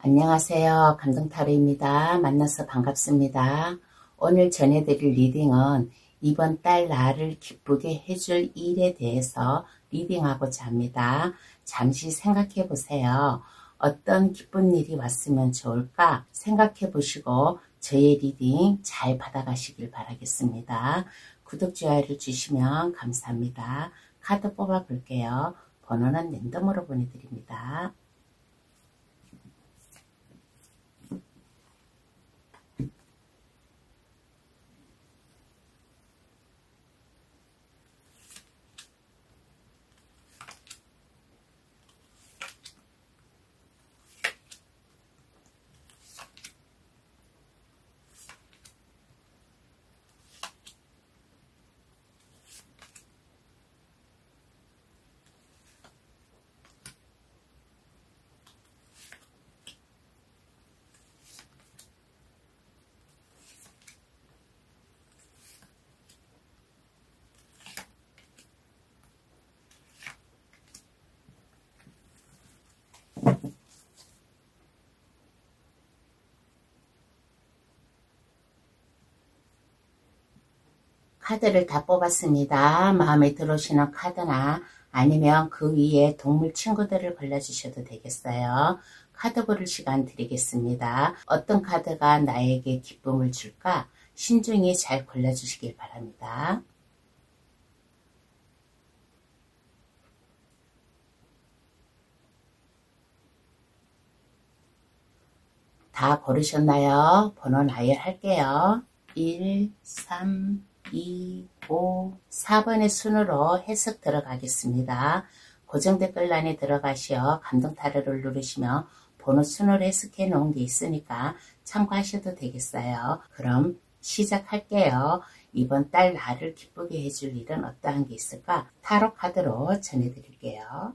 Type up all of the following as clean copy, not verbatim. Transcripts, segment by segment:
안녕하세요. 감동타로입니다. 만나서 반갑습니다. 오늘 전해드릴 리딩은 이번 달 나를 기쁘게 해줄 일에 대해서 리딩하고자 합니다. 잠시 생각해 보세요. 어떤 기쁜 일이 왔으면 좋을까 생각해 보시고 저의 리딩 잘 받아가시길 바라겠습니다. 구독, 좋아요를 주시면 감사합니다. 카드 뽑아 볼게요. 번호는 랜덤으로 보내드립니다. 카드를 다 뽑았습니다. 마음에 들어오시는 카드나 아니면 그 위에 동물 친구들을 골라주셔도 되겠어요. 카드 고를 시간 드리겠습니다. 어떤 카드가 나에게 기쁨을 줄까? 신중히 잘 골라주시길 바랍니다. 다 고르셨나요? 번호 나열할게요. 1, 3, 2, 5, 4번의 순으로 해석 들어가겠습니다. 고정 댓글란에 들어가시어 감동타로를 누르시면 번호 순으로 해석해 놓은 게 있으니까 참고하셔도 되겠어요. 그럼 시작할게요. 이번 달 나를 기쁘게 해줄 일은 어떠한 게 있을까? 타로 카드로 전해드릴게요.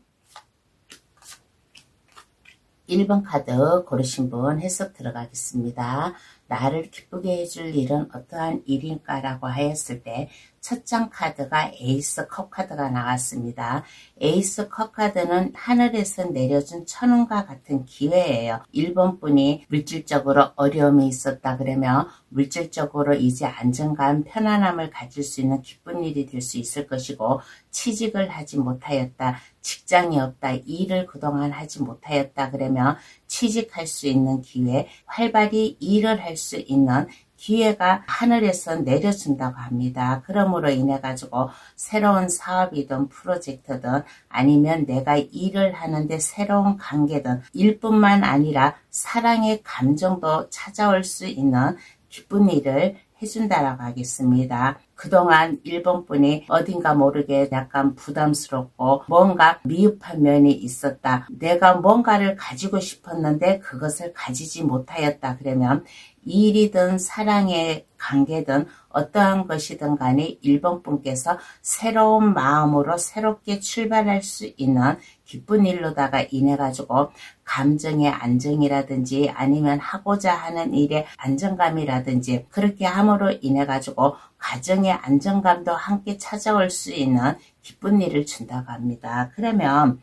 1번 카드 고르신 분 해석 들어가겠습니다. 나를 기쁘게 해줄 일은 어떠한 일일까 라고 하였을 때 첫 장 카드가 에이스 컵 카드가 나왔습니다. 에이스 컵 카드는 하늘에서 내려준 천운과 같은 기회예요. 1번 분이 물질적으로 어려움이 있었다 그러면 물질적으로 이제 안정감, 편안함을 가질 수 있는 기쁜 일이 될 수 있을 것이고, 취직을 하지 못하였다, 직장이 없다, 일을 그동안 하지 못하였다 그러면 취직할 수 있는 기회, 활발히 일을 할 수 있는 기회가 하늘에서 내려준다고 합니다. 그러므로 인해 가지고 새로운 사업이든 프로젝트든 아니면 내가 일을 하는데 새로운 관계든 일뿐만 아니라 사랑의 감정도 찾아올 수 있는 기쁜 일을 해준다라고 하겠습니다. 그동안 1번 분이 어딘가 모르게 약간 부담스럽고 뭔가 미흡한 면이 있었다. 내가 뭔가를 가지고 싶었는데 그것을 가지지 못하였다. 그러면 일이든 사랑의 관계든 어떠한 것이든 간에 1번 분께서 새로운 마음으로 새롭게 출발할 수 있는 기쁜 일로다가 인해 가지고 감정의 안정이라든지 아니면 하고자 하는 일의 안정감이라든지 그렇게 함으로 인해 가지고 가정의 안정감도 함께 찾아올 수 있는 기쁜 일을 준다고 합니다. 그러면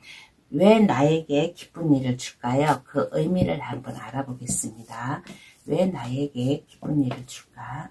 왜 나에게 기쁜 일을 줄까요? 그 의미를 한번 알아보겠습니다. 왜 나에게 기쁜 일을 줄까?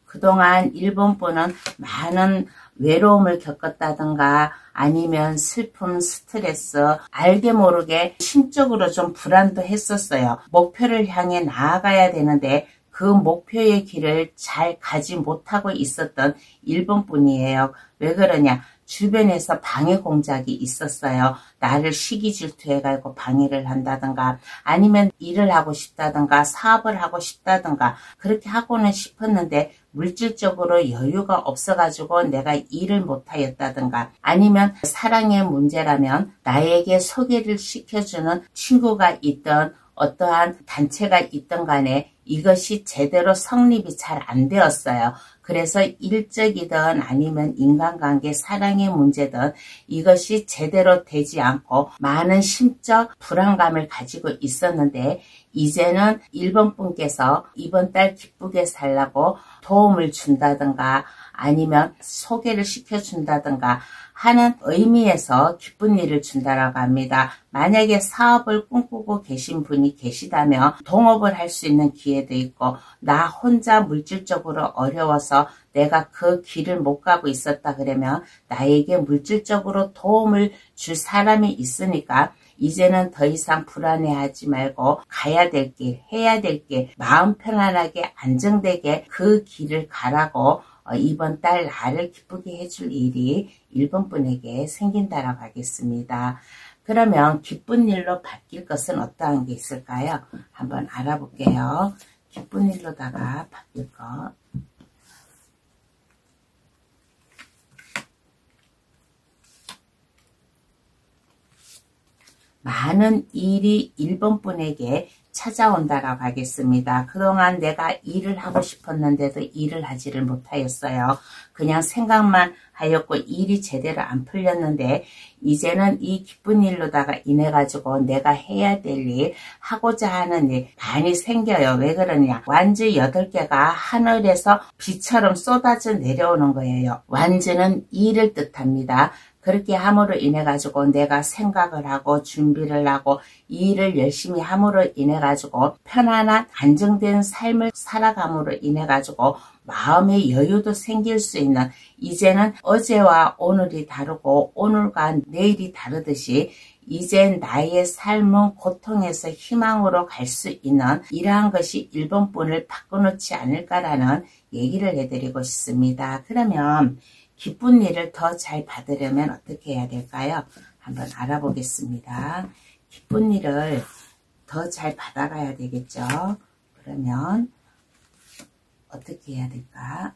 그동안 1번 분은 많은 외로움을 겪었다든가 아니면 슬픔, 스트레스, 알게 모르게 심적으로 좀 불안도 했었어요. 목표를 향해 나아가야 되는데 그 목표의 길을 잘 가지 못하고 있었던 1번 분이에요. 왜 그러냐? 주변에서 방해 공작이 있었어요. 나를 시기 질투해가지고 방해를 한다든가 아니면 일을 하고 싶다든가 사업을 하고 싶다든가 그렇게 하고는 싶었는데 물질적으로 여유가 없어가지고 내가 일을 못하였다든가 아니면 사랑의 문제라면 나에게 소개를 시켜주는 친구가 있던 어떠한 단체가 있던 간에 이것이 제대로 성립이 잘 안 되었어요. 그래서 일적이든 아니면 인간관계, 사랑의 문제든 이것이 제대로 되지 않고 많은 심적 불안감을 가지고 있었는데 이제는 1번 분께서 이번 달 기쁘게 살라고 도움을 준다든가 아니면 소개를 시켜준다든가 하는 의미에서 기쁜 일을 준다라고 합니다. 만약에 사업을 꿈꾸고 계신 분이 계시다면 동업을 할 수 있는 기회도 있고, 나 혼자 물질적으로 어려워서 내가 그 길을 못 가고 있었다 그러면 나에게 물질적으로 도움을 줄 사람이 있으니까 이제는 더 이상 불안해하지 말고 가야 될 길, 해야 될 길, 마음 편안하게 안정되게 그 길을 가라고 이번 달 나를 기쁘게 해줄 일이 1번 분에게 생긴다라고 하겠습니다. 그러면 기쁜 일로 바뀔 것은 어떠한 게 있을까요? 한번 알아볼게요. 기쁜 일로다가 바뀔 것. 많은 일이 1번 분에게 찾아온다라고 하겠습니다. 그동안 내가 일을 하고 싶었는데도 일을 하지를 못하였어요. 그냥 생각만 하였고 일이 제대로 안 풀렸는데 이제는 이 기쁜 일로다가 인해 가지고 내가 해야 될 일, 하고자 하는 일 많이 생겨요. 왜 그러냐? 완즈 8개가 하늘에서 비처럼 쏟아져 내려오는 거예요. 완즈는 일을 뜻합니다. 그렇게 함으로 인해 가지고 내가 생각을 하고 준비를 하고 일을 열심히 함으로 인해 가지고 편안한 안정된 삶을 살아감으로 인해 가지고 마음의 여유도 생길 수 있는, 이제는 어제와 오늘이 다르고 오늘과 내일이 다르듯이 이제 나의 삶은 고통에서 희망으로 갈 수 있는 이러한 것이 1번 분을 바꿔놓지 않을까라는 얘기를 해드리고 싶습니다. 그러면 기쁜 일을 더 잘 받으려면 어떻게 해야 될까요? 한번 알아보겠습니다. 기쁜 일을 더 잘 받아가야 되겠죠. 그러면 어떻게 해야 될까?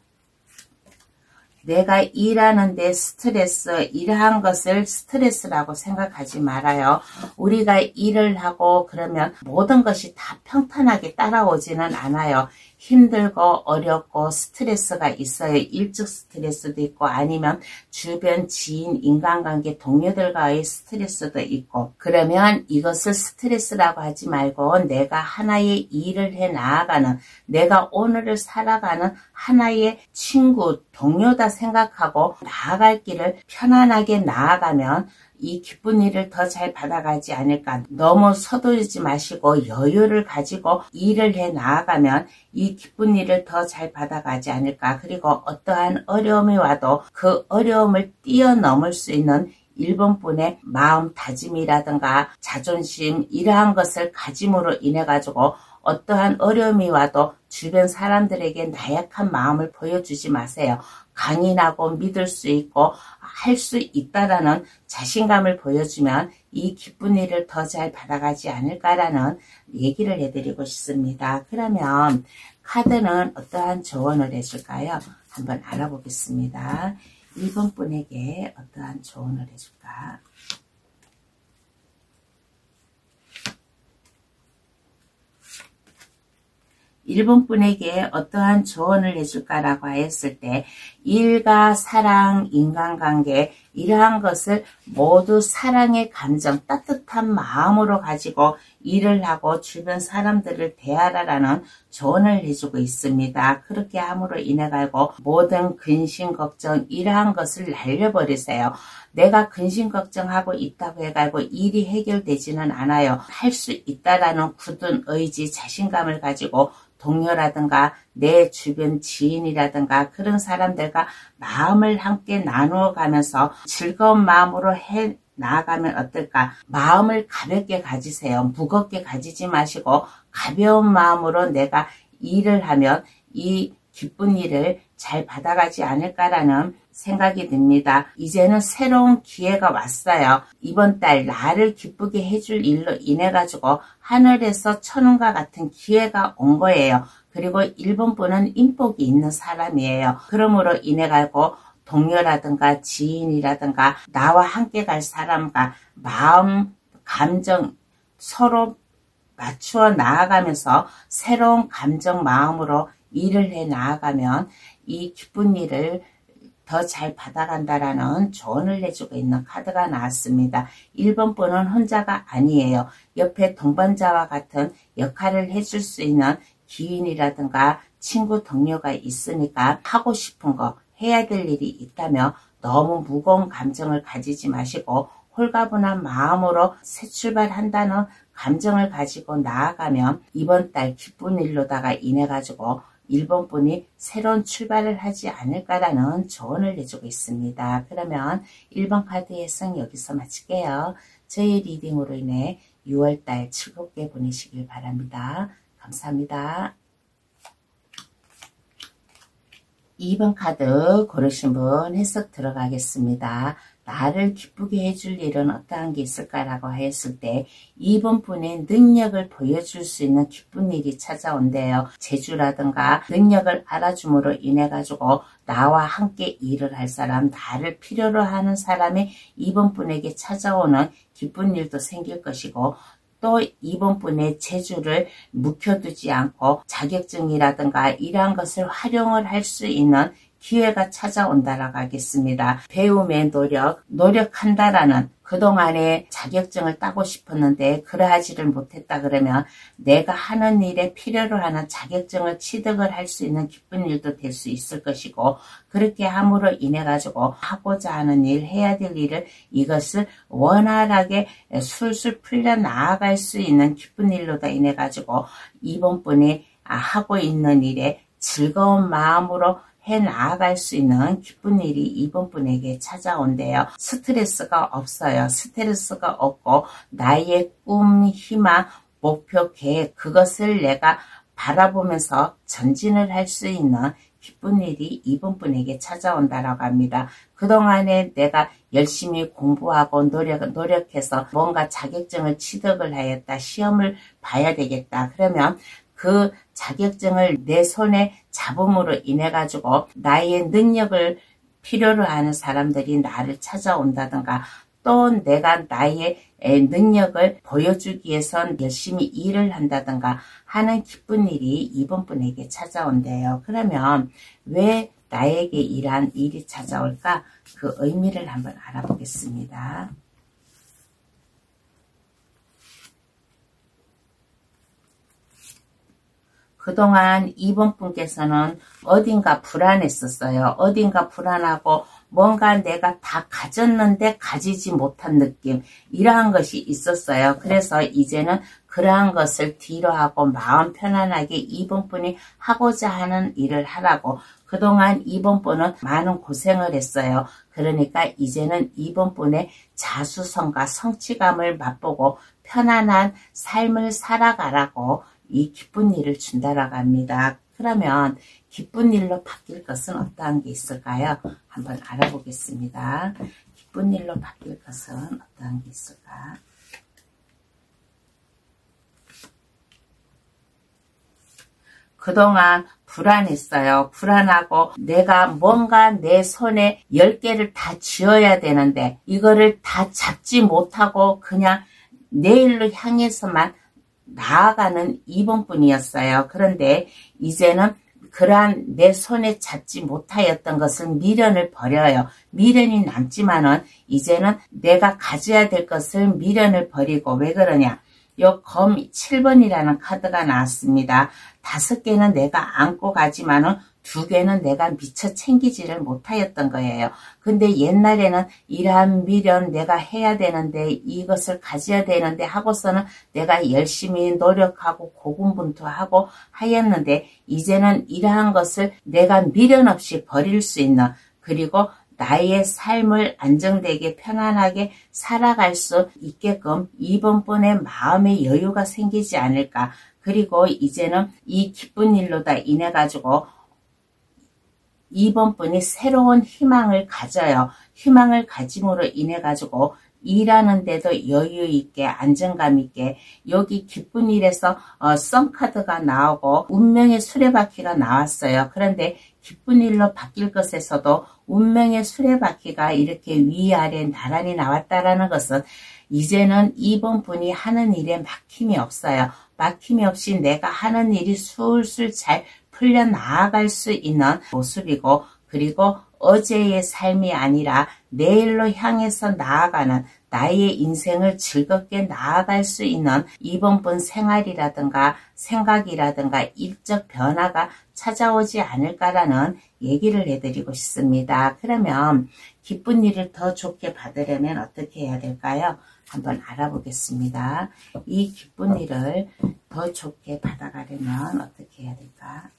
내가 일하는데 스트레스, 이러한 것을 스트레스라고 생각하지 말아요. 우리가 일을 하고 그러면 모든 것이 다 평탄하게 따라오지는 않아요. 힘들고 어렵고 스트레스가 있어요. 일적 스트레스도 있고 아니면 주변 지인, 인간관계, 동료들과의 스트레스도 있고, 그러면 이것을 스트레스라고 하지 말고 내가 하나의 일을 해 나아가는, 내가 오늘을 살아가는 하나의 친구, 동료다 생각하고 나아갈 길을 편안하게 나아가면 이 기쁜 일을 더 잘 받아가지 않을까. 너무 서두르지 마시고 여유를 가지고 일을 해 나아가면 이 기쁜 일을 더 잘 받아가지 않을까. 그리고 어떠한 어려움이 와도 그 어려움을 뛰어넘을 수 있는 1번 분의 마음 다짐이라든가 자존심, 이러한 것을 가짐으로 인해 가지고 어떠한 어려움이 와도 주변 사람들에게 나약한 마음을 보여주지 마세요. 강인하고 믿을 수 있고 할 수 있다라는 자신감을 보여주면 이 기쁜 일을 더 잘 받아가지 않을까라는 얘기를 해드리고 싶습니다. 그러면 카드는 어떠한 조언을 해줄까요? 한번 알아보겠습니다. 1번 분에게 어떠한 조언을 해줄까? 1번 분에게 어떠한 조언을 해줄까라고 했을 때 일과 사랑, 인간관계 이러한 것을 모두 사랑의 감정, 따뜻한 마음으로 가지고 일을 하고 주변 사람들을 대하라라는 조언을 해주고 있습니다. 그렇게 함으로 인해 가지고 모든 근심, 걱정 이러한 것을 날려버리세요. 내가 근심 걱정하고 있다고 해가지고 일이 해결되지는 않아요. 할 수 있다라는 굳은 의지, 자신감을 가지고 동료라든가 내 주변 지인이라든가 그런 사람들과 마음을 함께 나누어 가면서 즐거운 마음으로 해 나아가면 어떨까? 마음을 가볍게 가지세요. 무겁게 가지지 마시고 가벼운 마음으로 내가 일을 하면 이 기쁜 일을 잘 받아가지 않을까라는 생각이 듭니다. 이제는 새로운 기회가 왔어요. 이번 달 나를 기쁘게 해줄 일로 인해 가지고 하늘에서 천운과 같은 기회가 온 거예요. 그리고 1번 분은 인복이 있는 사람이에요. 그러므로 인해 가지고 동료라든가 지인이라든가 나와 함께 갈 사람과 마음, 감정 서로 맞추어 나아가면서 새로운 감정, 마음으로 일을 해 나아가면 이 기쁜 일을 더 잘 받아간다라는 조언을 해주고 있는 카드가 나왔습니다. 1번 분은 혼자가 아니에요. 옆에 동반자와 같은 역할을 해줄 수 있는 기인이라든가 친구 동료가 있으니까 하고 싶은 거 해야 될 일이 있다며 너무 무거운 감정을 가지지 마시고 홀가분한 마음으로 새 출발한다는 감정을 가지고 나아가면 이번 달 기쁜 일로다가 인해 가지고 일본 분이 새로운 출발을 하지 않을까라는 조언을 해주고 있습니다. 그러면 1번 카드 해석 여기서 마칠게요. 저희 리딩으로 인해 6월달 즐겁게 보내시길 바랍니다. 감사합니다. 2번 카드 고르신 분 해석 들어가겠습니다. 나를 기쁘게 해줄 일은 어떠한 게 있을까라고 했을 때 2번 분의 능력을 보여줄 수 있는 기쁜 일이 찾아온대요. 재주라든가 능력을 알아줌으로 인해 가지고 나와 함께 일을 할 사람, 나를 필요로 하는 사람이 2번 분에게 찾아오는 기쁜 일도 생길 것이고 또 2번 분의 재주를 묵혀두지 않고 자격증이라든가 이러한 것을 활용을 할 수 있는 기회가 찾아온다라고 하겠습니다. 배움의 노력한다라는 그동안에 자격증을 따고 싶었는데 그러하지를 못했다 그러면 내가 하는 일에 필요로 하는 자격증을 취득을 할 수 있는 기쁜 일도 될 수 있을 것이고 그렇게 함으로 인해 가지고 하고자 하는 일, 해야 될 일을 이것을 원활하게 술술 풀려 나아갈 수 있는 기쁜 일로다 인해 가지고 이번 분이 하고 있는 일에 즐거운 마음으로 해 나아갈 수 있는 기쁜 일이 이번 분에게 찾아온대요. 스트레스가 없어요. 스트레스가 없고 나의 꿈, 희망, 목표, 계획 그것을 내가 바라보면서 전진을 할 수 있는 기쁜 일이 이번 분에게 찾아온다라고 합니다. 그동안에 내가 열심히 공부하고 노력해서 뭔가 자격증을 취득을 하였다. 시험을 봐야 되겠다. 그러면 그 자격증을 내 손에 잡음으로 인해 가지고 나의 능력을 필요로 하는 사람들이 나를 찾아온다든가 또 내가 나의 능력을 보여주기 위해선 열심히 일을 한다든가 하는 기쁜 일이 이번 분에게 찾아온대요. 그러면 왜 나에게 이러한 일이 찾아올까? 그 의미를 한번 알아보겠습니다. 그동안 이번 분께서는 어딘가 불안했었어요. 어딘가 불안하고 뭔가 내가 다 가졌는데 가지지 못한 느낌 이러한 것이 있었어요. 그래서 이제는 그러한 것을 뒤로 하고 마음 편안하게 이번 분이 하고자 하는 일을 하라고 그동안 이번 분은 많은 고생을 했어요. 그러니까 이제는 이번 분의 자수성가 성취감을 맛보고 편안한 삶을 살아가라고 이 기쁜 일을 준다라고 합니다. 그러면 기쁜 일로 바뀔 것은 어떠한 게 있을까요? 한번 알아보겠습니다. 기쁜 일로 바뀔 것은 어떠한 게 있을까? 그동안 불안했어요. 불안하고 내가 뭔가 내 손에 10개를 다 쥐어야 되는데 이거를 다 잡지 못하고 그냥 내일로 향해서만 나아가는 이번 분이었어요. 그런데 이제는 그러한 내 손에 잡지 못하였던 것을 미련을 버려요. 미련이 남지만은 이제는 내가 가져야 될 것을 미련을 버리고 왜 그러냐? 요 검 7번이라는 카드가 나왔습니다. 5개는 내가 안고 가지만은 2개는 내가 미처 챙기지를 못하였던 거예요. 근데 옛날에는 이러한 미련 내가 해야 되는데 이것을 가져야 되는데 하고서는 내가 열심히 노력하고 고군분투하고 하였는데 이제는 이러한 것을 내가 미련 없이 버릴 수 있는 그리고 나의 삶을 안정되게 편안하게 살아갈 수 있게끔 이번 분의 마음의 여유가 생기지 않을까. 그리고 이제는 이 기쁜 일로다 인해 가지고 이번 분이 새로운 희망을 가져요. 희망을 가짐으로 인해 가지고 일하는데도 여유 있게 안정감 있게 여기 기쁜 일에서 썬카드가 나오고 운명의 수레바퀴가 나왔어요. 그런데 기쁜 일로 바뀔 것에서도 운명의 수레바퀴가 이렇게 위아래 나란히 나왔다라는 것은 이제는 이번 분이 하는 일에 막힘이 없어요. 막힘이 없이 내가 하는 일이 술술 잘 풀려 나아갈 수 있는 모습이고 그리고 어제의 삶이 아니라 내일로 향해서 나아가는 나의 인생을 즐겁게 나아갈 수 있는 이번 분 생활이라든가 생각이라든가 일적 변화가 찾아오지 않을까라는 얘기를 해드리고 싶습니다. 그러면 기쁜 일을 더 좋게 받으려면 어떻게 해야 될까요? 한번 알아보겠습니다. 이 기쁜 일을 더 좋게 받아가려면 어떻게 해야 될까?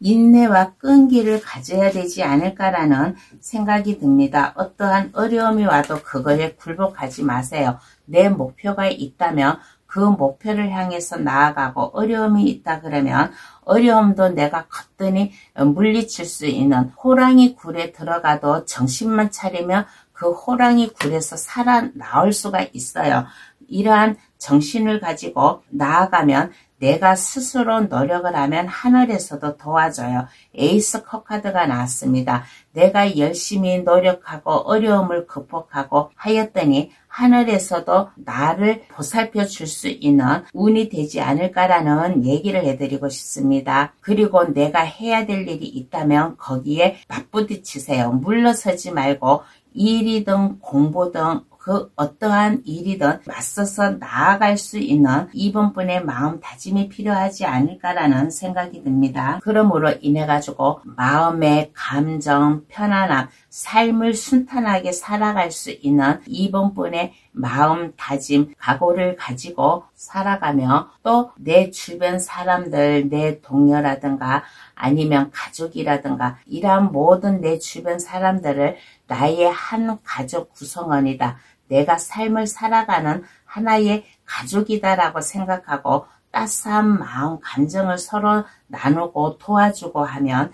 인내와 끈기를 가져야 되지 않을까라는 생각이 듭니다. 어떠한 어려움이 와도 그거에 굴복하지 마세요. 내 목표가 있다면 그 목표를 향해서 나아가고, 어려움이 있다 그러면 어려움도 내가 거뜬히 물리칠 수 있는, 호랑이 굴에 들어가도 정신만 차리면 그 호랑이 굴에서 살아나올 수가 있어요. 이러한 정신을 가지고 나아가면 내가 스스로 노력을 하면 하늘에서도 도와줘요. 에이스 컵 카드가 나왔습니다. 내가 열심히 노력하고 어려움을 극복하고 하였더니 하늘에서도 나를 보살펴 줄 수 있는 운이 되지 않을까라는 얘기를 해드리고 싶습니다. 그리고 내가 해야 될 일이 있다면 거기에 맞부딪히세요. 물러서지 말고 일이든 공부든 그 어떠한 일이든 맞서서 나아갈 수 있는 이번 분의 마음다짐이 필요하지 않을까라는 생각이 듭니다. 그러므로 인해 가지고 마음의 감정, 편안함, 삶을 순탄하게 살아갈 수 있는 이번 분의 마음다짐, 각오를 가지고 살아가며 또 내 주변 사람들, 내 동료라든가 아니면 가족이라든가 이러한 모든 내 주변 사람들을 나의 한 가족 구성원이다. 내가 삶을 살아가는 하나의 가족이다라고 생각하고 따스한 마음, 감정을 서로 나누고 도와주고 하면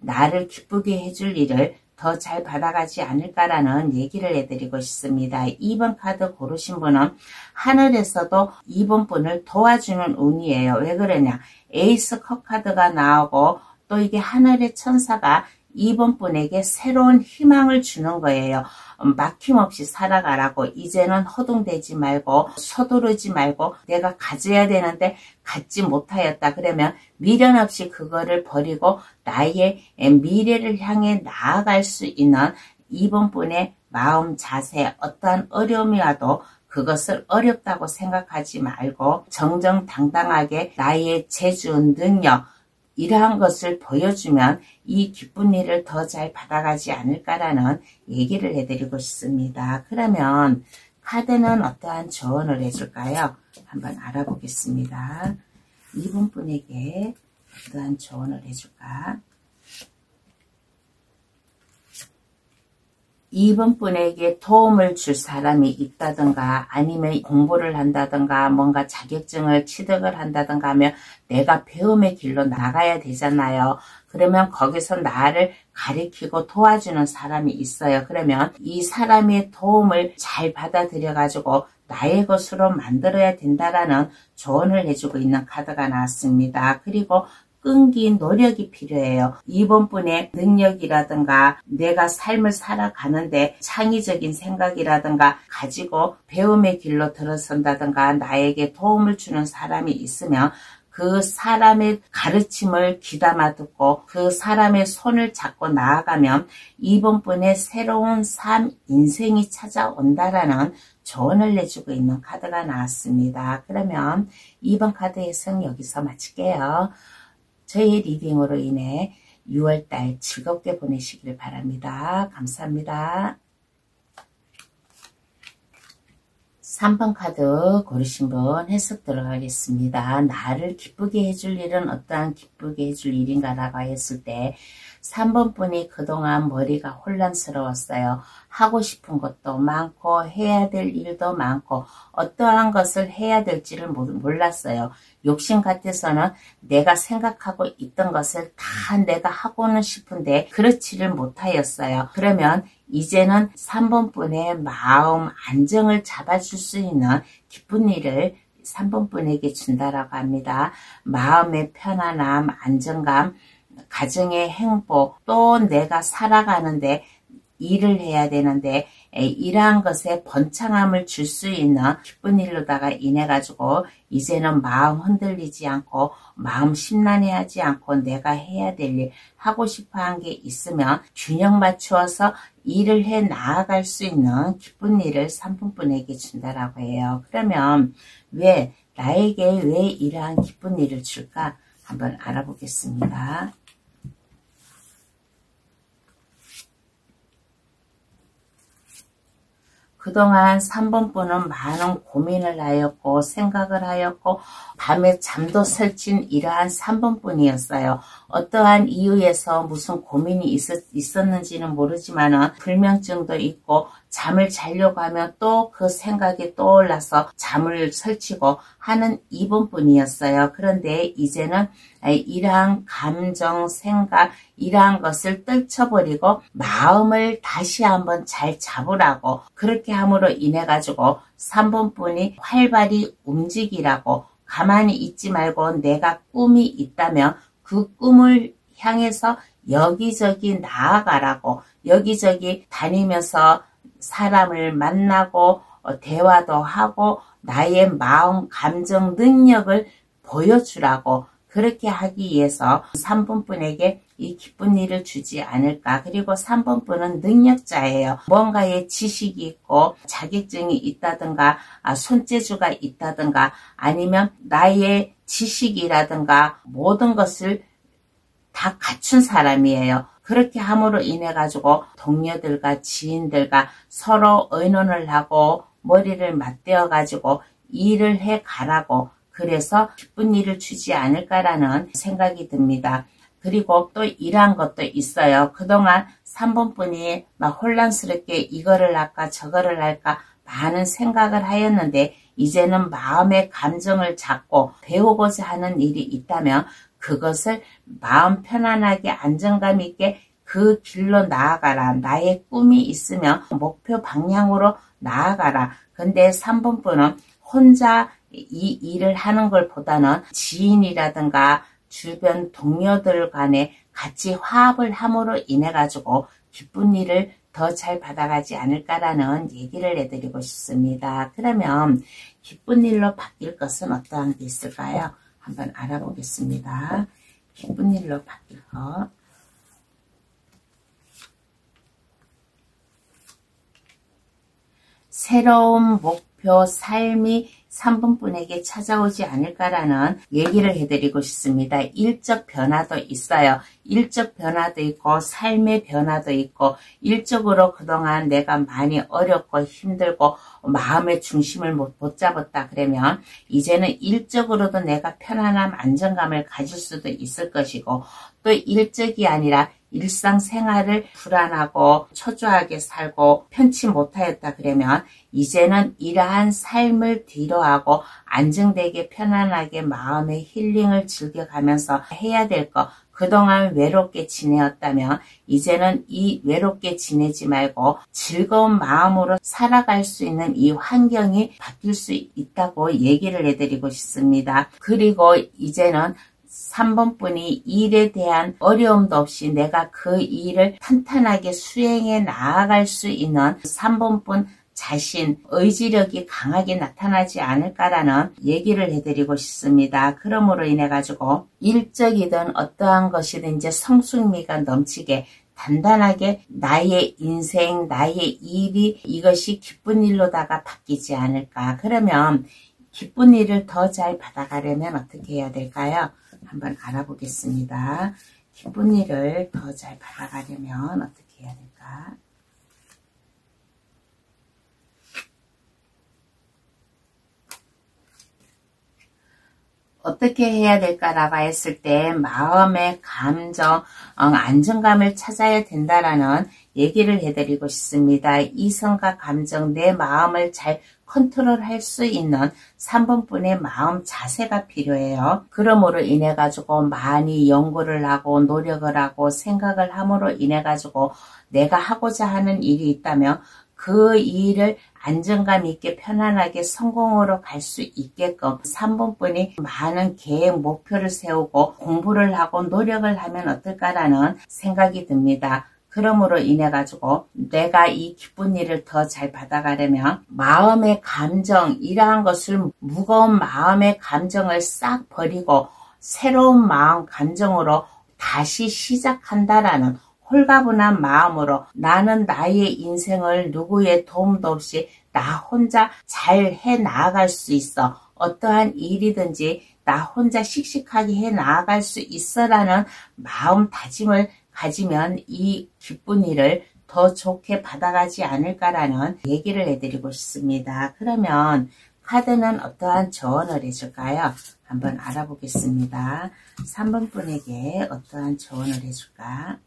나를 기쁘게 해줄 일을 더 잘 받아가지 않을까라는 얘기를 해드리고 싶습니다. 2번 카드 고르신 분은 하늘에서도 2번 분을 도와주는 운이에요. 왜 그러냐? 에이스 컵 카드가 나오고 또 이게 하늘의 천사가 2번 분에게 새로운 희망을 주는 거예요. 막힘없이 살아가라고. 이제는 허둥대지 말고 서두르지 말고 내가 가져야 되는데 갖지 못하였다. 그러면 미련 없이 그거를 버리고 나의 미래를 향해 나아갈 수 있는 2번 분의 마음 자세, 어떠한 어려움이 와도 그것을 어렵다고 생각하지 말고 정정당당하게 나의 재주, 능력 이러한 것을 보여주면 이 기쁜 일을 더 잘 받아가지 않을까라는 얘기를 해드리고 싶습니다. 그러면 카드는 어떠한 조언을 해줄까요? 한번 알아보겠습니다. 이분 분에게 어떠한 조언을 해줄까? 2번 분에게 도움을 줄 사람이 있다든가 아니면 공부를 한다든가 뭔가 자격증을 취득을 한다든가 하면 내가 배움의 길로 나가야 되잖아요. 그러면 거기서 나를 가리키고 도와주는 사람이 있어요. 그러면 이 사람의 도움을 잘 받아들여 가지고 나의 것으로 만들어야 된다라는 조언을 해주고 있는 카드가 나왔습니다. 그리고 끈기 노력이 필요해요. 이번 분의 능력이라든가 내가 삶을 살아가는데 창의적인 생각이라든가 가지고 배움의 길로 들어선다든가 나에게 도움을 주는 사람이 있으면 그 사람의 가르침을 귀담아 듣고 그 사람의 손을 잡고 나아가면 이번 분의 새로운 삶, 인생이 찾아온다라는 조언을 내주고 있는 카드가 나왔습니다. 그러면 2번 카드 해석 여기서 마칠게요. 저희 리딩으로 인해 6월달 즐겁게 보내시길 바랍니다. 감사합니다. 3번 카드 고르신 분 해석 들어가겠습니다. 나를 기쁘게 해줄 일은 어떠한 기쁘게 해줄 일인가라고 했을 때 3번 분이 그동안 머리가 혼란스러웠어요. 하고 싶은 것도 많고 해야 될 일도 많고 어떠한 것을 해야 될지를 몰랐어요. 욕심 같아서는 내가 생각하고 있던 것을 다 내가 하고는 싶은데 그렇지를 못하였어요. 그러면 이제는 3번 분의 마음 안정을 잡아줄 수 있는 기쁜 일을 3번 분에게 준다라고 합니다. 마음의 편안함, 안정감, 가정의 행복, 또 내가 살아가는데 일을 해야 되는데 이러한 것에 번창함을 줄 수 있는 기쁜 일로다가 인해 가지고 이제는 마음 흔들리지 않고 마음 심란해하지 않고 내가 해야 될 일, 하고 싶어 한 게 있으면 균형 맞추어서 일을 해 나아갈 수 있는 기쁜 일을 삼분분에게 준다라고 해요. 그러면 나에게 왜 이러한 기쁜 일을 줄까? 한번 알아보겠습니다. 그동안 3번분은 많은 고민을 하였고 생각을 하였고 밤에 잠도 설친 이러한 3번분이었어요. 어떠한 이유에서 무슨 고민이 있었는지는 모르지만은 불면증도 있고 잠을 자려고 하면 또 그 생각이 떠올라서 잠을 설치고 하는 2번분이었어요. 그런데 이제는 이러한 감정, 생각, 이러한 것을 떨쳐버리고 마음을 다시 한번 잘 잡으라고 그렇게 함으로 인해 가지고 3번분이 활발히 움직이라고 가만히 있지 말고 내가 꿈이 있다면 그 꿈을 향해서 여기저기 나아가라고 여기저기 다니면서 사람을 만나고 대화도 하고 나의 마음, 감정, 능력을 보여주라고 그렇게 하기 위해서 3번분에게 이 기쁜 일을 주지 않을까. 그리고 3번분은 능력자예요. 뭔가의 지식이 있고 자격증이 있다든가 손재주가 있다든가 아니면 나의 지식이라든가 모든 것을 다 갖춘 사람이에요. 그렇게 함으로 인해 가지고 동료들과 지인들과 서로 의논을 하고 머리를 맞대어 가지고 일을 해 가라고 그래서 기쁜 일을 주지 않을까라는 생각이 듭니다. 그리고 또 이러한 것도 있어요. 그동안 3번분이 막 혼란스럽게 이거를 할까 저거를 할까 많은 생각을 하였는데 이제는 마음의 감정을 잡고 배우고자 하는 일이 있다면 그것을 마음 편안하게 안정감 있게 그 길로 나아가라. 나의 꿈이 있으면 목표 방향으로 나아가라. 근데 3번분은 혼자 이 일을 하는 것보다는 지인이라든가 주변 동료들 간에 같이 화합을 함으로 인해 가지고 기쁜 일을 더 잘 받아가지 않을까라는 얘기를 해드리고 싶습니다. 그러면 기쁜 일로 바뀔 것은 어떠한 게 있을까요? 한번 알아보겠습니다. 기쁜 일로 바뀔 것. 새로운 목표, 삶이 3번분에게 찾아오지 않을까라는 얘기를 해드리고 싶습니다. 일적 변화도 있어요. 일적 변화도 있고 삶의 변화도 있고 일적으로 그동안 내가 많이 어렵고 힘들고 마음의 중심을 못 잡았다 그러면 이제는 일적으로도 내가 편안함, 안정감을 가질 수도 있을 것이고 또 일적이 아니라 일상생활을 불안하고 초조하게 살고 편치 못하였다 그러면 이제는 이러한 삶을 뒤로하고 안정되게 편안하게 마음의 힐링을 즐겨가면서 해야 될 것 그동안 외롭게 지내었다면 이제는 이 외롭게 지내지 말고 즐거운 마음으로 살아갈 수 있는 이 환경이 바뀔 수 있다고 얘기를 해드리고 싶습니다. 그리고 이제는 3번분이 일에 대한 어려움도 없이 내가 그 일을 탄탄하게 수행해 나아갈 수 있는 3번분 자신, 의지력이 강하게 나타나지 않을까라는 얘기를 해드리고 싶습니다. 그러므로 인해 가지고 일적이든 어떠한 것이든지 성숙미가 넘치게 단단하게 나의 인생, 나의 일이 이것이 기쁜 일로다가 바뀌지 않을까. 그러면 기쁜 일을 더 잘 받아가려면 어떻게 해야 될까요? 한번 알아보겠습니다. 기쁜 일을 더 잘 받아가려면 어떻게 해야 될까? 어떻게 해야 될까라고 했을 때 마음의 감정, 안정감을 찾아야 된다라는 얘기를 해드리고 싶습니다. 이성과 감정, 내 마음을 잘 컨트롤할 수 있는 3번분의 마음 자세가 필요해요. 그러므로 인해 가지고 많이 연구를 하고 노력을 하고 생각을 함으로 인해 가지고 내가 하고자 하는 일이 있다면 그 일을 안정감 있게 편안하게 성공으로 갈 수 있게끔 3번분이 많은 계획, 목표를 세우고 공부를 하고 노력을 하면 어떨까라는 생각이 듭니다. 그러므로 인해 가지고 내가 이 기쁜 일을 더 잘 받아가려면 마음의 감정, 이러한 것을 무거운 마음의 감정을 싹 버리고 새로운 마음 감정으로 다시 시작한다라는 홀가분한 마음으로 나는 나의 인생을 누구의 도움도 없이 나 혼자 잘 해 나아갈 수 있어. 어떠한 일이든지 나 혼자 씩씩하게 해 나아갈 수 있어라는 마음 다짐을 가지면 이 기쁜 일을 더 좋게 받아가지 않을까라는 얘기를 해드리고 싶습니다. 그러면 카드는 어떠한 조언을 해줄까요? 한번 알아보겠습니다. 3번 분에게 어떠한 조언을 해줄까?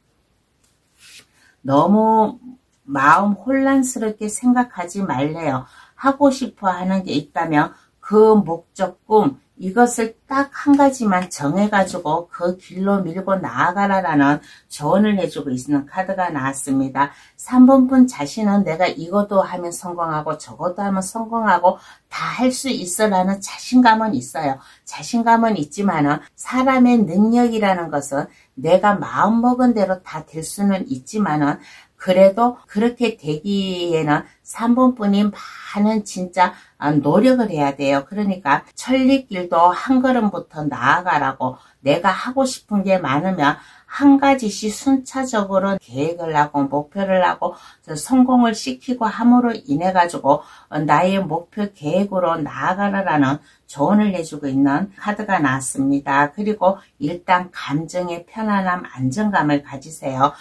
너무 마음 혼란스럽게 생각하지 말래요. 하고 싶어 하는 게 있다면 그 목적, 꿈, 이것을 딱 한 가지만 정해가지고 그 길로 밀고 나아가라라는 조언을 해주고 있는 카드가 나왔습니다. 3번 분 자신은 내가 이것도 하면 성공하고 저것도 하면 성공하고 다 할 수 있어라는 자신감은 있어요. 자신감은 있지만은 사람의 능력이라는 것은 내가 마음먹은 대로 다 될 수는 있지만은 그래도 그렇게 되기에는 3번 분이 많은 진짜 노력을 해야 돼요. 그러니까 천리길도 한 걸음부터 나아가라고, 내가 하고 싶은 게 많으면 한 가지씩 순차적으로 계획을 하고 목표를 하고 성공을 시키고 함으로 인해 가지고 나의 목표 계획으로 나아가라라는 조언을 해주고 있는 카드가 나왔습니다. 그리고 일단 감정의 편안함, 안정감을 가지세요.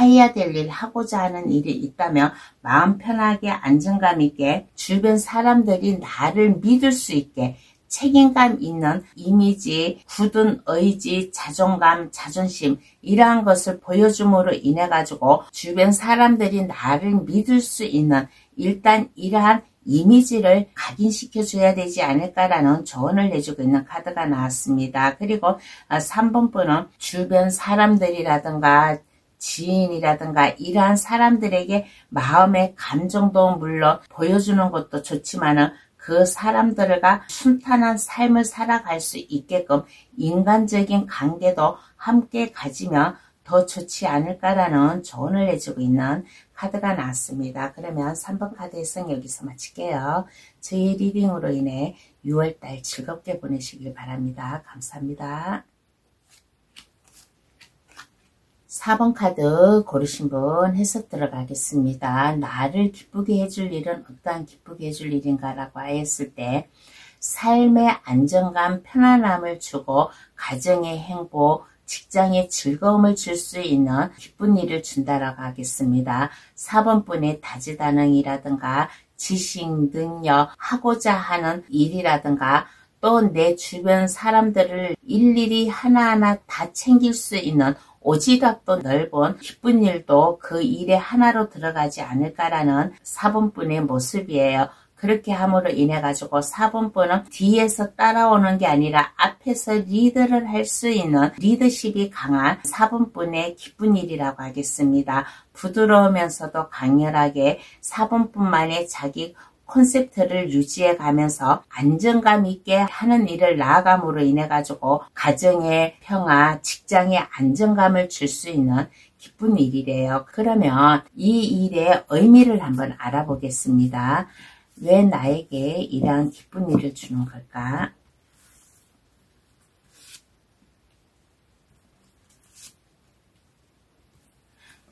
해야 될 일, 하고자 하는 일이 있다면 마음 편하게 안정감 있게 주변 사람들이 나를 믿을 수 있게 책임감 있는 이미지, 굳은 의지, 자존감, 자존심, 이러한 것을 보여줌으로 인해 가지고 주변 사람들이 나를 믿을 수 있는 일단 이러한 이미지를 각인시켜 줘야 되지 않을까라는 조언을 내주고 있는 카드가 나왔습니다. 그리고 3번 분은 주변 사람들이라든가 지인이라든가 이러한 사람들에게 마음의 감정도 물론 보여주는 것도 좋지만은 그 사람들과 순탄한 삶을 살아갈 수 있게끔 인간적인 관계도 함께 가지면 더 좋지 않을까라는 조언을 해주고 있는 카드가 나왔습니다. 그러면 3번 카드 해석 여기서 마칠게요. 저희 리딩으로 인해 6월달 즐겁게 보내시길 바랍니다. 감사합니다. 4번 카드 고르신 분 해석 들어가겠습니다. 나를 기쁘게 해줄 일은 어떠한 기쁘게 해줄 일인가 라고 하였을 때 삶의 안정감, 편안함을 주고 가정의 행복, 직장의 즐거움을 줄 수 있는 기쁜 일을 준다라고 하겠습니다. 4번 분의 다재다능이라든가 지식, 능력, 하고자 하는 일이라든가 또 내 주변 사람들을 일일이 하나하나 다 챙길 수 있는 오지랖도 넓은 기쁜 일도 그 일의 하나로 들어가지 않을까라는 4번 분의 모습이에요. 그렇게 함으로 인해 가지고 4번 분은 뒤에서 따라오는 게 아니라 앞에서 리드를 할 수 있는 리더십이 강한 4번 분의 기쁜 일이라고 하겠습니다. 부드러우면서도 강렬하게 4번 분만의 자기 콘셉트를 유지해 가면서 안정감 있게 하는 일을 나아감으로 인해 가지고 가정의 평화, 직장의 안정감을 줄 수 있는 기쁜 일이래요. 그러면 이 일의 의미를 한번 알아보겠습니다. 왜 나에게 이러한 기쁜 일을 주는 걸까?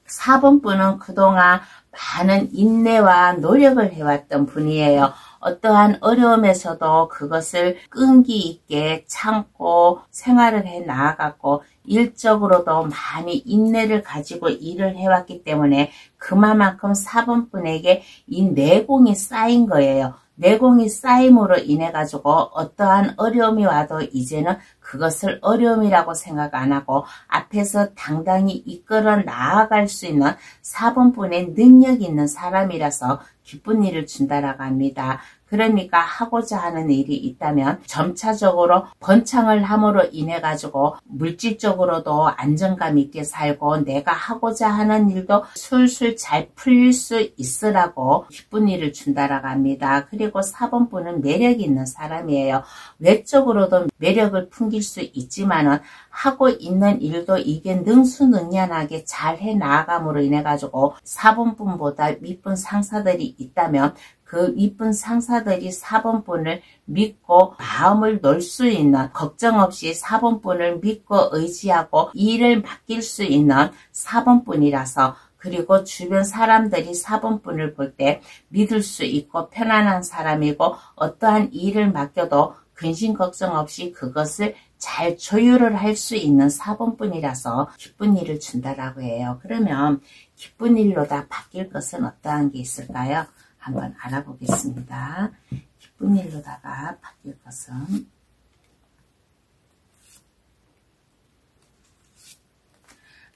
(4번) 분은 그동안 많은 인내와 노력을 해왔던 분이에요. 어떠한 어려움에서도 그것을 끈기 있게 참고 생활을 해 나아갔고 일적으로도 많이 인내를 가지고 일을 해왔기 때문에 그만큼 4번 분에게 이 내공이 쌓인 거예요. 내공이 쌓임으로 인해 가지고 어떠한 어려움이 와도 이제는 그것을 어려움이라고 생각 안 하고 앞에서 당당히 이끌어 나아갈 수 있는 4번 분의 능력 있는 사람이라서 기쁜 일을 준다라고 합니다. 그러니까 하고자 하는 일이 있다면 점차적으로 번창을 함으로 인해 가지고 물질적으로도 안정감 있게 살고 내가 하고자 하는 일도 술술 잘 풀릴 수 있으라고 기쁜 일을 준다라고 합니다. 그리고 4번분은 매력 있는 사람이에요. 외적으로도 매력을 풍길 수 있지만은 하고 있는 일도 이게 능수능란하게 잘 해 나아감으로 인해 가지고 4번분보다 윗분 상사들이 있다면 그 윗분 상사들이 4번분을 믿고 마음을 놓을 수 있는, 걱정 없이 4번분을 믿고 의지하고 일을 맡길 수 있는 4번분이라서, 그리고 주변 사람들이 4번분을 볼 때 믿을 수 있고 편안한 사람이고 어떠한 일을 맡겨도 근심 걱정 없이 그것을 잘 조율을 할 수 있는 4번분이라서 기쁜 일을 준다라고 해요. 그러면 기쁜 일로 다 바뀔 것은 어떠한 게 있을까요? 한번 알아보겠습니다. 기쁜 일로다가 바뀔 것은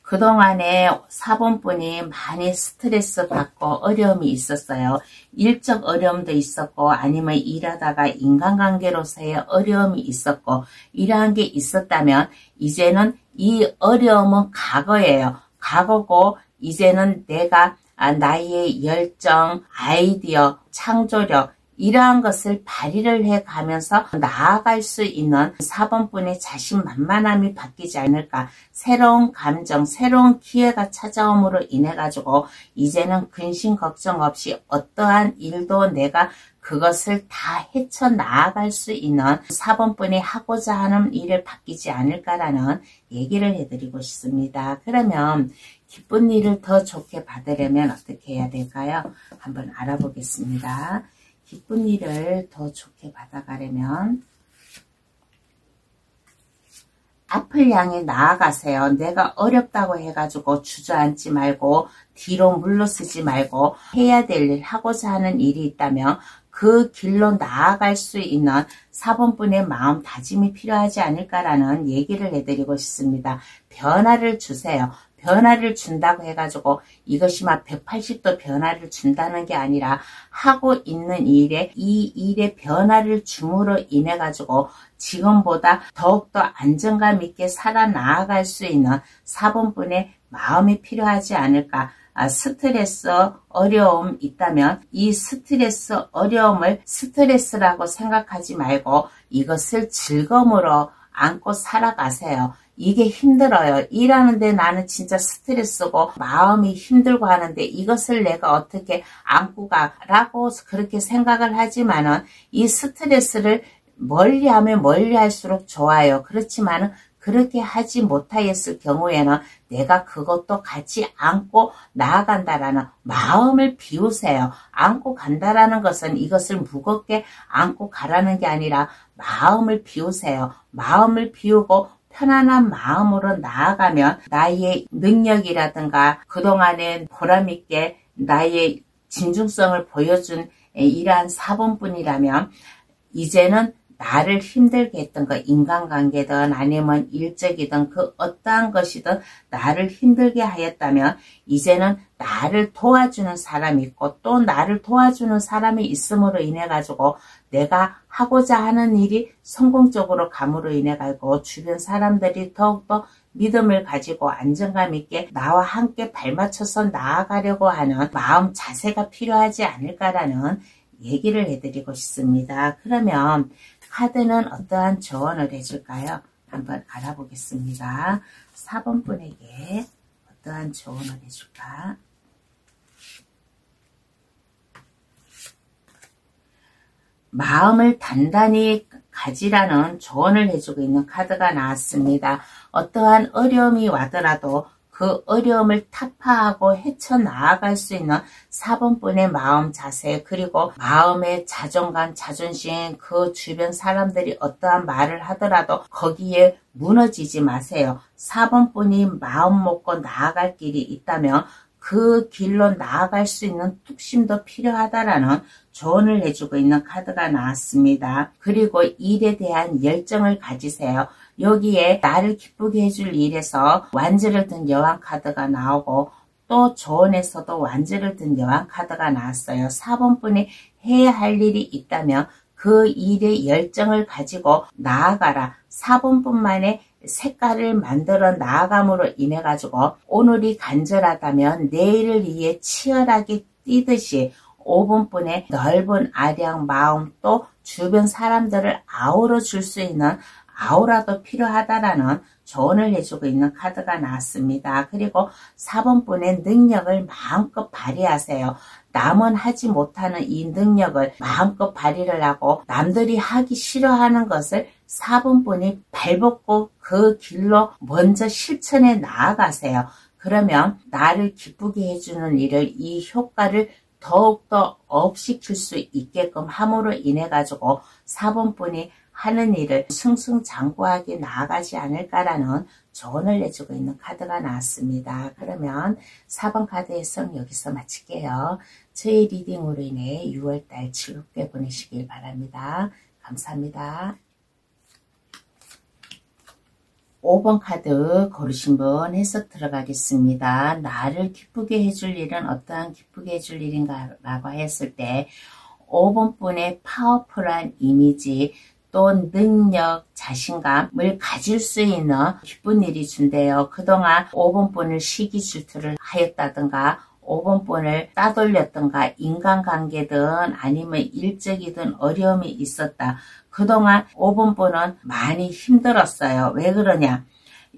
그동안에 4번분이 많이 스트레스 받고 어려움이 있었어요. 일적 어려움도 있었고 아니면 일하다가 인간관계로서의 어려움이 있었고 이러한 게 있었다면 이제는 이 어려움은 과거예요. 과거고 이제는 내가 나의 열정, 아이디어, 창조력 이러한 것을 발휘를 해가면서 나아갈 수 있는 4번분의 자신만만함이 바뀌지 않을까. 새로운 감정, 새로운 기회가 찾아옴으로 인해 가지고 이제는 근심 걱정 없이 어떠한 일도 내가 그것을 다 헤쳐나아갈 수 있는 4번분이 하고자 하는 일을 바뀌지 않을까라는 얘기를 해드리고 싶습니다. 그러면 기쁜 일을 더 좋게 받으려면 어떻게 해야 될까요? 한번 알아보겠습니다. 기쁜 일을 더 좋게 받아가려면 앞을 향해 나아가세요. 내가 어렵다고 해가지고 주저앉지 말고 뒤로 물러서지 말고 해야 될 일, 하고자 하는 일이 있다면 그 길로 나아갈 수 있는 4번분의 마음 다짐이 필요하지 않을까라는 얘기를 해드리고 싶습니다. 변화를 주세요. 변화를 준다고 해가지고 이것이 막 180도 변화를 준다는 게 아니라 하고 있는 일에 이 일에 변화를 줌으로 인해 가지고 지금보다 더욱더 안정감 있게 살아나갈 수 있는 4번분의 마음이 필요하지 않을까. 스트레스, 어려움 있다면 이 스트레스, 어려움을 스트레스라고 생각하지 말고 이것을 즐거움으로 안고 살아가세요. 이게 힘들어요. 일하는데 나는 진짜 스트레스고 마음이 힘들고 하는데 이것을 내가 어떻게 안고 가라고 그렇게 생각을 하지만은 이 스트레스를 멀리하면 멀리할수록 좋아요. 그렇지만은 그렇게 하지 못하였을 경우에는 내가 그것도 같이 안고 나아간다라는 마음을 비우세요. 안고 간다라는 것은 이것을 무겁게 안고 가라는 게 아니라 마음을 비우세요. 마음을 비우고 편안한 마음으로 나아가면 나의 능력이라든가 그동안에 보람있게 나의 진중성을 보여준 이러한 4번분이라면 이제는 나를 힘들게 했던 거, 인간관계든 아니면 일적이든 그 어떠한 것이든 나를 힘들게 하였다면 이제는 나를 도와주는 사람이 있고 또 나를 도와주는 사람이 있음으로 인해 가지고 내가 하고자 하는 일이 성공적으로 감으로 인해 가지고 주변 사람들이 더욱더 믿음을 가지고 안정감 있게 나와 함께 발맞춰서 나아가려고 하는 마음 자세가 필요하지 않을까라는 얘기를 해드리고 싶습니다. 그러면 카드는 어떠한 조언을 해줄까요? 한번 알아보겠습니다. 4번분에게 어떠한 조언을 해줄까? 마음을 단단히 가지라는 조언을 해주고 있는 카드가 나왔습니다. 어떠한 어려움이 와더라도 그 어려움을 타파하고 헤쳐나아갈 수 있는 4번분의 마음 자세, 그리고 마음의 자존감, 자존심, 그 주변 사람들이 어떠한 말을 하더라도 거기에 무너지지 마세요. 4번분이 마음 먹고 나아갈 길이 있다면 그 길로 나아갈 수 있는 뚝심도 필요하다라는 조언을 해주고 있는 카드가 나왔습니다. 그리고 일에 대한 열정을 가지세요. 여기에 나를 기쁘게 해줄 일에서 완주를 든 여왕 카드가 나오고 또 조언에서도 완주를 든 여왕 카드가 나왔어요. 4번 분이 해야 할 일이 있다면 그 일의 열정을 가지고 나아가라. 4번 분만의 색깔을 만들어 나아감으로 인해 가지고 오늘이 간절하다면 내일을 위해 치열하게 뛰듯이 5번 분의 넓은 아량 마음 또 주변 사람들을 아우러 줄 수 있는 아우라도 필요하다라는 조언을 해주고 있는 카드가 나왔습니다. 그리고 4번 분의 능력을 마음껏 발휘하세요. 남은 하지 못하는 이 능력을 마음껏 발휘를 하고 남들이 하기 싫어하는 것을 4번 분이 발벗고 그 길로 먼저 실천해 나아가세요. 그러면 나를 기쁘게 해주는 일을 이 효과를 더욱더 업시킬 수 있게끔 함으로 인해 가지고 4번 분이 하는 일을 승승장구하게 나아가지 않을까라는 조언을 내주고 있는 카드가 나왔습니다. 그러면 4번 카드의 해석 여기서 마칠게요. 저희 리딩으로 인해 6월달 즐겁게 보내시길 바랍니다. 감사합니다. 5번 카드 고르신 분 해석 들어가겠습니다. 나를 기쁘게 해줄 일은 어떠한 기쁘게 해줄 일인가 라고 했을 때 5번 분의 파워풀한 이미지 또 능력, 자신감을 가질 수 있는 기쁜 일이 준대요. 그동안 5번 분을 시기 질투를 하였다든가 5번 분을 따돌렸던가 인간관계든 아니면 일적이든 어려움이 있었다. 그동안 5번 분은 많이 힘들었어요. 왜 그러냐?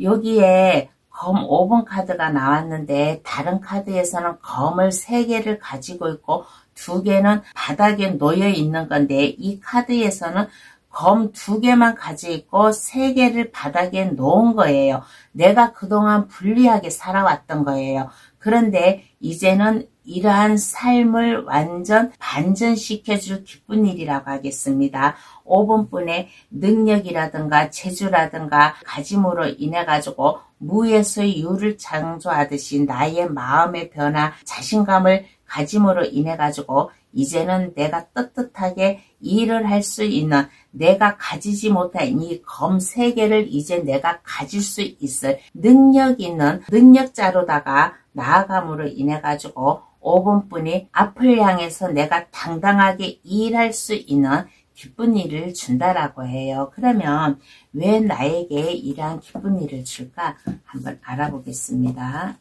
여기에 검 5번 카드가 나왔는데 다른 카드에서는 검을 3개를 가지고 있고 2개는 바닥에 놓여 있는 건데 이 카드에서는 검 2개만 가지고 있고 3개를 바닥에 놓은 거예요. 내가 그동안 불리하게 살아왔던 거예요. 그런데 이제는 이러한 삶을 완전 반전시켜줄 기쁜 일이라고 하겠습니다. 5번 분의 능력이라든가 재주라든가 가짐으로 인해 가지고 무에서의 유를 창조하듯이 나의 마음의 변화, 자신감을 가짐으로 인해 가지고 이제는 내가 떳떳하게 일을 할 수 있는 내가 가지지 못한 이 검 3개를 이제 내가 가질 수 있을 능력 있는 능력자로다가 나아감으로 인해 가지고 5번 분이 앞을 향해서 내가 당당하게 일할 수 있는 기쁜 일을 준다라고 해요. 그러면 왜 나에게 이러한 기쁜 일을 줄까? 한번 알아보겠습니다.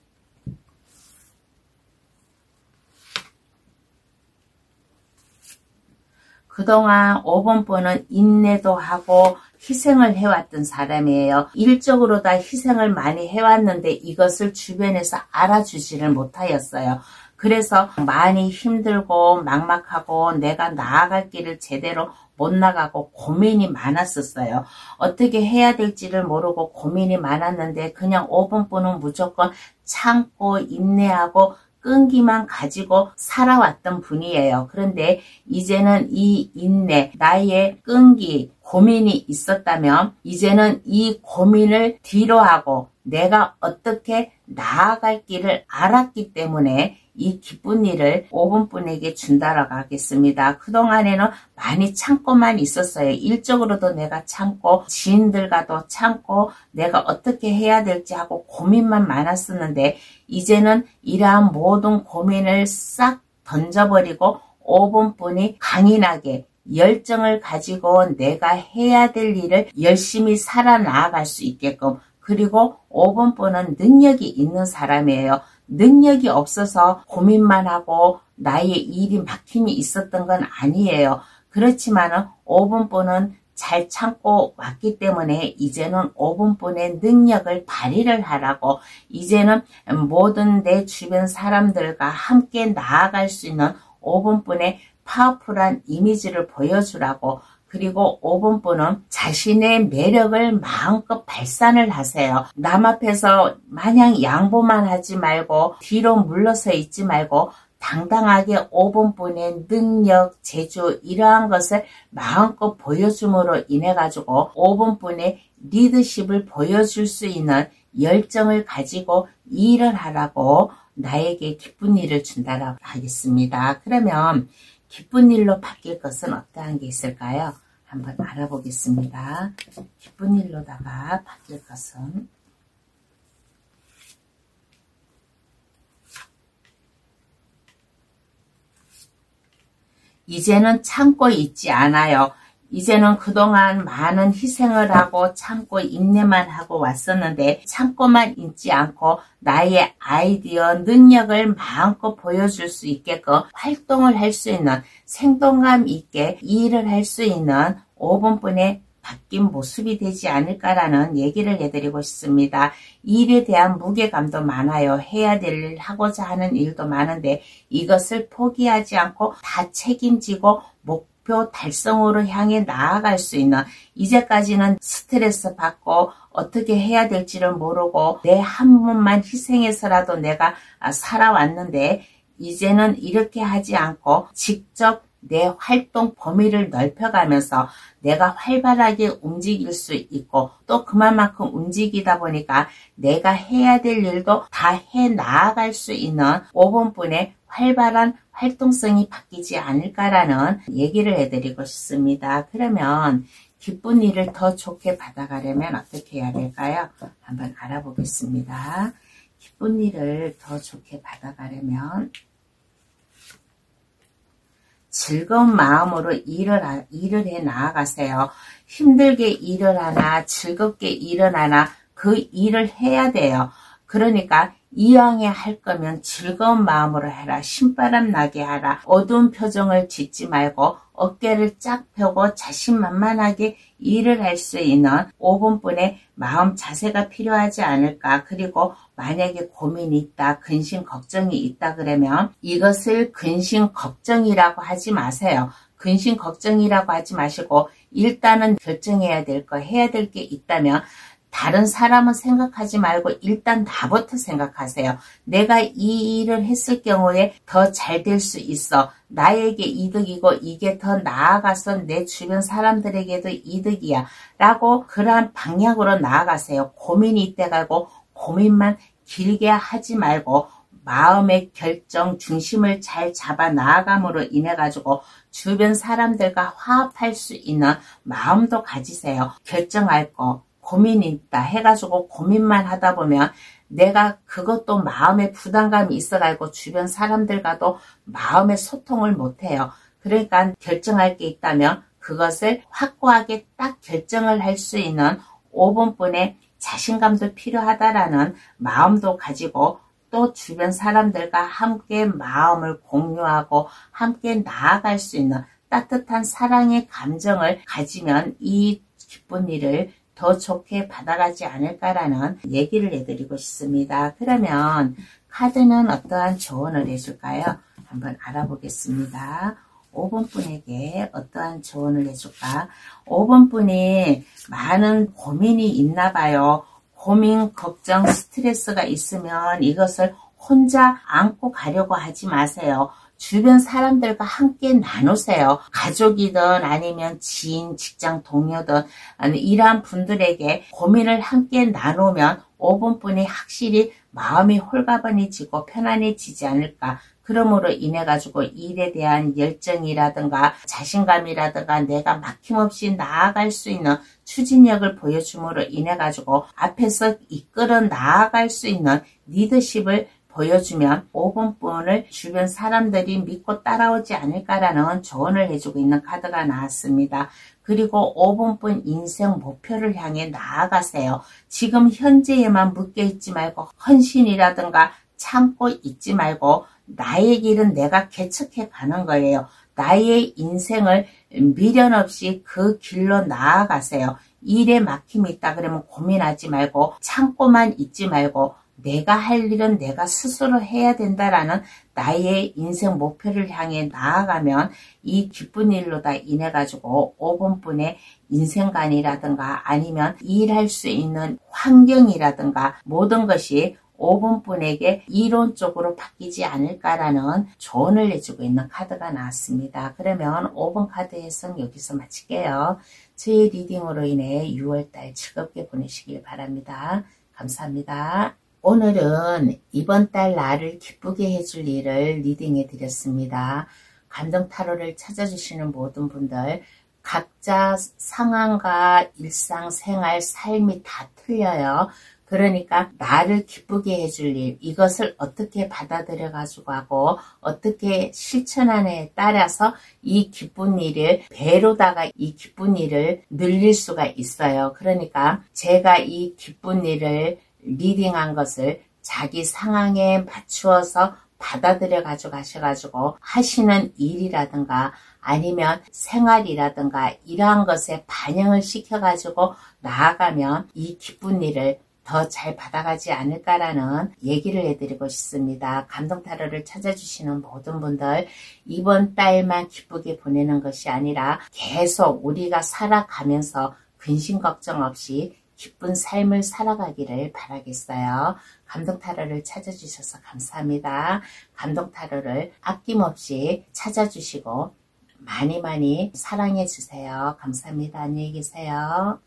그동안 5번 분은 인내도 하고 희생을 해왔던 사람이에요. 일적으로 다 희생을 많이 해왔는데 이것을 주변에서 알아주지를 못하였어요. 그래서 많이 힘들고 막막하고 내가 나아갈 길을 제대로 못 나가고 고민이 많았었어요. 어떻게 해야 될지를 모르고 고민이 많았는데 그냥 5번 분은 무조건 참고 인내하고 끈기만 가지고 살아왔던 분이에요. 그런데 이제는 이 인내, 나의 끈기, 고민이 있었다면 이제는 이 고민을 뒤로하고 내가 어떻게 나아갈 길을 알았기 때문에 이 기쁜 일을 5번 분에게 준다라고 하겠습니다. 그동안에는 많이 참고만 있었어요. 일적으로도 내가 참고 지인들과도 참고 내가 어떻게 해야 될지 하고 고민만 많았었는데 이제는 이러한 모든 고민을 싹 던져버리고 5번 분이 강인하게 열정을 가지고 내가 해야 될 일을 열심히 살아나갈 수 있게끔 그리고 5번 분은 능력이 있는 사람이에요. 능력이 없어서 고민만 하고 나의 일이 막힘이 있었던 건 아니에요. 그렇지만은 5번 분은 잘 참고 왔기 때문에 이제는 5번 분의 능력을 발휘를 하라고 이제는 모든 내 주변 사람들과 함께 나아갈 수 있는 5번 분의 파워풀한 이미지를 보여주라고 그리고 5번 분은 자신의 매력을 마음껏 발산을 하세요. 남 앞에서 마냥 양보만 하지 말고 뒤로 물러서 있지 말고 당당하게 5번 분의 능력, 재주 이러한 것을 마음껏 보여줌으로 인해 가지고 5번 분의 리더십을 보여줄 수 있는 열정을 가지고 일을 하라고 나에게 기쁜 일을 준다라고 하겠습니다. 그러면 기쁜 일로 바뀔 것은 어떠한 게 있을까요? 한번 알아보겠습니다. 기쁜 일로다가 바뀔 것은 이제는 참고 있지 않아요. 이제는 그동안 많은 희생을 하고 참고 인내만 하고 왔었는데 참고만 있지 않고 나의 아이디어, 능력을 마음껏 보여줄 수 있게끔 활동을 할 수 있는 생동감 있게 일을 할 수 있는 5번분의 바뀐 모습이 되지 않을까라는 얘기를 해드리고 싶습니다. 일에 대한 무게감도 많아요. 해야 될 일, 하고자 하는 일도 많은데 이것을 포기하지 않고 다 책임지고 목표 달성으로 향해 나아갈 수 있는, 이제까지는 스트레스 받고 어떻게 해야 될지를 모르고 내 한 번만 희생해서라도 내가 살아왔는데 이제는 이렇게 하지 않고 직접 내 활동 범위를 넓혀가면서 내가 활발하게 움직일 수 있고 또 그만큼 움직이다 보니까 내가 해야 될 일도 다 해 나아갈 수 있는 5번분의 활발한 활동성이 바뀌지 않을까라는 얘기를 해드리고 싶습니다. 그러면 기쁜 일을 더 좋게 받아가려면 어떻게 해야 될까요? 한번 알아보겠습니다. 기쁜 일을 더 좋게 받아가려면 즐거운 마음으로 일을 해 나아가세요. 힘들게 일을 하나 즐겁게 일을 하나 그 일을 해야 돼요. 그러니까 이왕에 할 거면 즐거운 마음으로 해라. 신바람 나게 하라. 어두운 표정을 짓지 말고 어깨를 쫙 펴고 자신만만하게 일을 할 수 있는 5번분의 마음 자세가 필요하지 않을까. 그리고 만약에 고민이 있다, 근심 걱정이 있다 그러면 이것을 근심 걱정이라고 하지 마세요. 근심 걱정이라고 하지 마시고 일단은 결정해야 될 거, 해야 될 게 있다면 다른 사람은 생각하지 말고 일단 나부터 생각하세요. 내가 이 일을 했을 경우에 더 잘 될 수 있어. 나에게 이득이고 이게 더 나아가서 내 주변 사람들에게도 이득이야. 라고 그러한 방향으로 나아가세요. 고민이 있다고 고민만 길게 하지 말고 마음의 결정, 중심을 잘 잡아 나아감으로 인해 가지고 주변 사람들과 화합할 수 있는 마음도 가지세요. 결정할 거. 고민이 있다 해가지고 고민만 하다 보면 내가 그것도 마음에 부담감이 있어가지고 주변 사람들과도 마음의 소통을 못해요. 그러니까 결정할 게 있다면 그것을 확고하게 딱 결정을 할 수 있는 5번분의 자신감도 필요하다라는 마음도 가지고 또 주변 사람들과 함께 마음을 공유하고 함께 나아갈 수 있는 따뜻한 사랑의 감정을 가지면 이 기쁜 일을 더 좋게 받아가지 않을까라는 얘기를 해드리고 싶습니다. 그러면 카드는 어떠한 조언을 해줄까요? 한번 알아보겠습니다. 5번분에게 어떠한 조언을 해줄까? 5번분이 많은 고민이 있나 봐요. 고민, 걱정, 스트레스가 있으면 이것을 혼자 안고 가려고 하지 마세요. 주변 사람들과 함께 나누세요. 가족이든 아니면 지인, 직장 동료든 이러한 분들에게 고민을 함께 나누면 5번분이 확실히 마음이 홀가분해지고 편안해지지 않을까. 그러므로 인해 가지고 일에 대한 열정이라든가 자신감이라든가 내가 막힘없이 나아갈 수 있는 추진력을 보여줌으로 인해 가지고 앞에서 이끌어 나아갈 수 있는 리더십을 보여주면 5번분을 주변 사람들이 믿고 따라오지 않을까라는 조언을 해주고 있는 카드가 나왔습니다. 그리고 5번분 인생 목표를 향해 나아가세요. 지금 현재에만 묶여있지 말고 헌신이라든가 참고 있지 말고 나의 길은 내가 개척해 가는 거예요. 나의 인생을 미련 없이 그 길로 나아가세요. 일에 막힘이 있다 그러면 고민하지 말고 참고만 있지 말고 내가 할 일은 내가 스스로 해야 된다라는 나의 인생 목표를 향해 나아가면 이 기쁜 일로다 인해 가지고 5번분의 인생관이라든가 아니면 일할 수 있는 환경이라든가 모든 것이 5번분에게 이론적으로 바뀌지 않을까라는 조언을 해주고 있는 카드가 나왔습니다. 그러면 5번 카드 해석 여기서 마칠게요. 저의 리딩으로 인해 6월달 즐겁게 보내시길 바랍니다. 감사합니다. 오늘은 이번 달 나를 기쁘게 해줄 일을 리딩해 드렸습니다. 감정 타로를 찾아주시는 모든 분들 각자 상황과 일상생활, 삶이 다 틀려요. 그러니까 나를 기쁘게 해줄 일, 이것을 어떻게 받아들여 가지고 하고 어떻게 실천하느냐에 따라서 이 기쁜 일을 배로다가 이 기쁜 일을 늘릴 수가 있어요. 그러니까 제가 이 기쁜 일을 리딩한 것을 자기 상황에 맞추어서 받아들여 가지고 하셔가지고 하시는 일이라든가 아니면 생활이라든가 이러한 것에 반영을 시켜가지고 나아가면 이 기쁜 일을 더 잘 받아가지 않을까라는 얘기를 해드리고 싶습니다. 감동타로를 찾아주시는 모든 분들, 이번 달만 기쁘게 보내는 것이 아니라 계속 우리가 살아가면서 근심 걱정 없이 기쁜 삶을 살아가기를 바라겠어요. 감동타로를 찾아주셔서 감사합니다. 감동타로를 아낌없이 찾아주시고 많이 사랑해 주세요. 감사합니다. 안녕히 계세요.